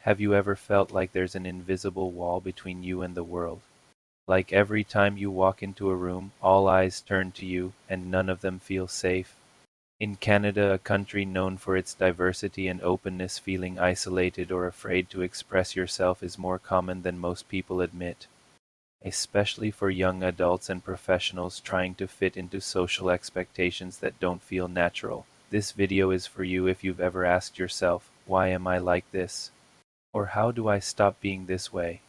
Have you ever felt like there's an invisible wall between you and the world? Like every time you walk into a room, all eyes turn to you, and none of them feel safe? In Canada, a country known for its diversity and openness, feeling isolated or afraid to express yourself is more common than most people admit, especially for young adults and professionals trying to fit into social expectations that don't feel natural. This video is for you if you've ever asked yourself, why am I like this? Or how do I stop being this way?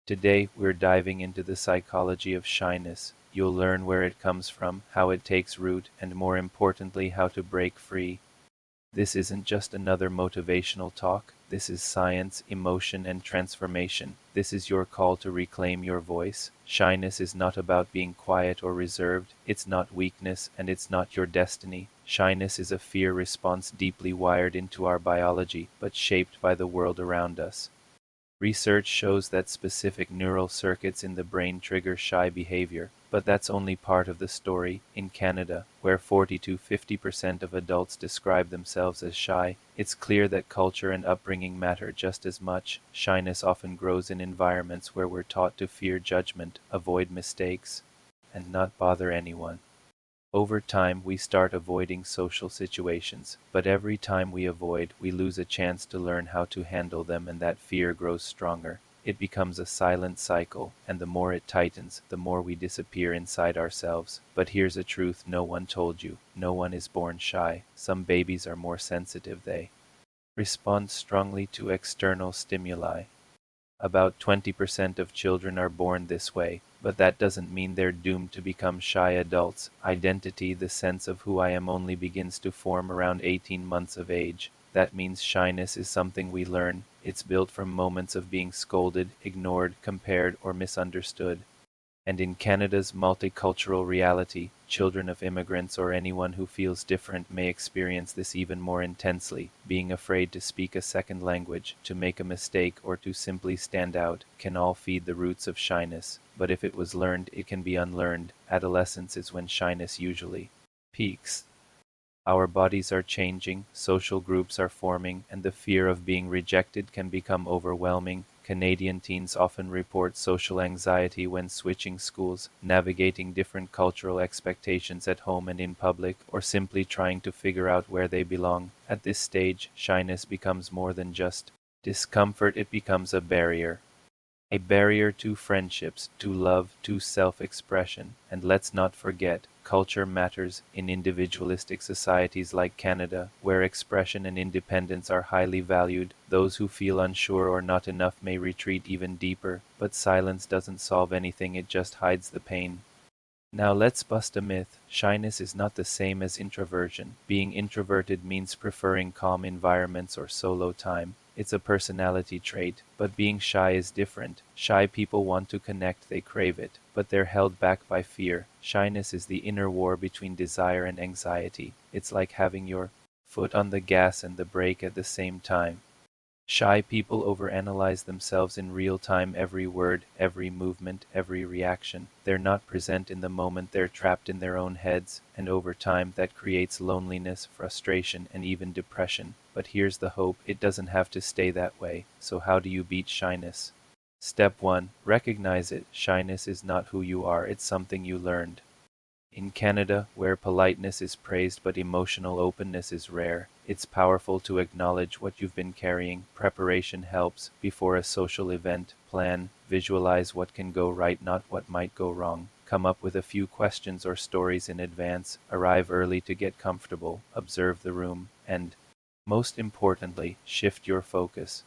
Today, we're diving into the psychology of shyness. You'll learn where it comes from, how it takes root, and more importantly, how to break free. This isn't just another motivational talk. This is science, emotion, and transformation. This is your call to reclaim your voice. Shyness is not about being quiet or reserved. It's not weakness, and it's not your destiny. Shyness is a fear response deeply wired into our biology, but shaped by the world around us. Research shows that specific neural circuits in the brain trigger shy behavior, but that's only part of the story. In Canada, where 40 to 50% of adults describe themselves as shy, it's clear that culture and upbringing matter just as much. Shyness often grows in environments where we're taught to fear judgment, avoid mistakes, and not bother anyone. Over time, we start avoiding social situations, but every time we avoid, we lose a chance to learn how to handle them, and that fear grows stronger. It becomes a silent cycle, and the more it tightens, the more we disappear inside ourselves. But here's a truth no one told you. No one is born shy. Some babies are more sensitive. They respond strongly to external stimuli. About 20% of children are born this way, but that doesn't mean they're doomed to become shy adults. Identity, the sense of who I am, only begins to form around 18 months of age. That means shyness is something we learn. It's built from moments of being scolded, ignored, compared, or misunderstood. And in Canada's multicultural reality, children of immigrants or anyone who feels different may experience this even more intensely. Being afraid to speak a second language, to make a mistake, or to simply stand out can all feed the roots of shyness. But if it was learned, it can be unlearned. Adolescence is when shyness usually peaks. Our bodies are changing, social groups are forming, and the fear of being rejected can become overwhelming. Canadian teens often report social anxiety when switching schools, navigating different cultural expectations at home and in public, or simply trying to figure out where they belong. At this stage, shyness becomes more than just discomfort, it becomes a barrier. A barrier to friendships, to love, to self-expression. And let's not forget, culture matters. In individualistic societies like Canada, where expression and independence are highly valued, those who feel unsure or not enough may retreat even deeper. But silence doesn't solve anything, it just hides the pain. Now let's bust a myth. Shyness is not the same as introversion. Being introverted means preferring calm environments or solo time. It's a personality trait, but being shy is different. Shy people want to connect, they crave it, but they're held back by fear. Shyness is the inner war between desire and anxiety. It's like having your foot on the gas and the brake at the same time. Shy people overanalyze themselves in real time, every word, every movement, every reaction. They're not present in the moment, they're trapped in their own heads, and over time that creates loneliness, frustration, and even depression. But here's the hope, it doesn't have to stay that way. So how do you beat shyness? Step 1. Recognize it. Shyness is not who you are, it's something you learned. In Canada, where politeness is praised but emotional openness is rare, it's powerful to acknowledge what you've been carrying. Preparation helps. Before a social event, plan, visualize what can go right, not what might go wrong. Come up with a few questions or stories in advance. Arrive early to get comfortable. Observe the room. And, most importantly, shift your focus.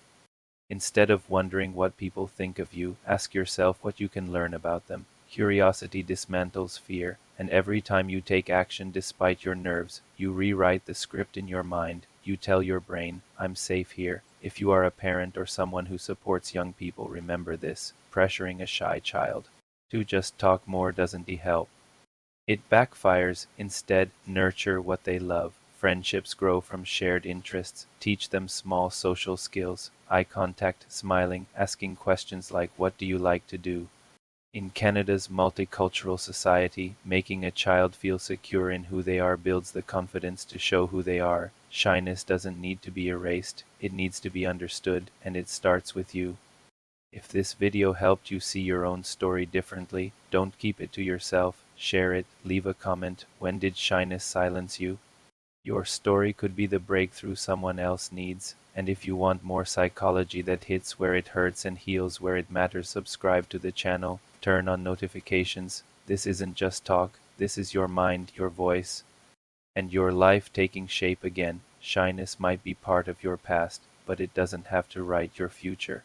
Instead of wondering what people think of you, ask yourself what you can learn about them. Curiosity dismantles fear, and every time you take action despite your nerves, you rewrite the script in your mind. You tell your brain, I'm safe here. If you are a parent or someone who supports young people, remember this. Pressuring a shy child to just talk more doesn't help. It backfires. Instead, nurture what they love. Friendships grow from shared interests. Teach them small social skills. Eye contact, smiling, asking questions like, what do you like to do? In Canada's multicultural society, making a child feel secure in who they are builds the confidence to show who they are. Shyness doesn't need to be erased, it needs to be understood, and it starts with you. If this video helped you see your own story differently, don't keep it to yourself, share it, leave a comment. When did shyness silence you? Your story could be the breakthrough someone else needs. And if you want more psychology that hits where it hurts and heals where it matters, subscribe to the channel, turn on notifications. This isn't just talk, this is your mind, your voice, and your life taking shape again. Shyness might be part of your past, but it doesn't have to write your future.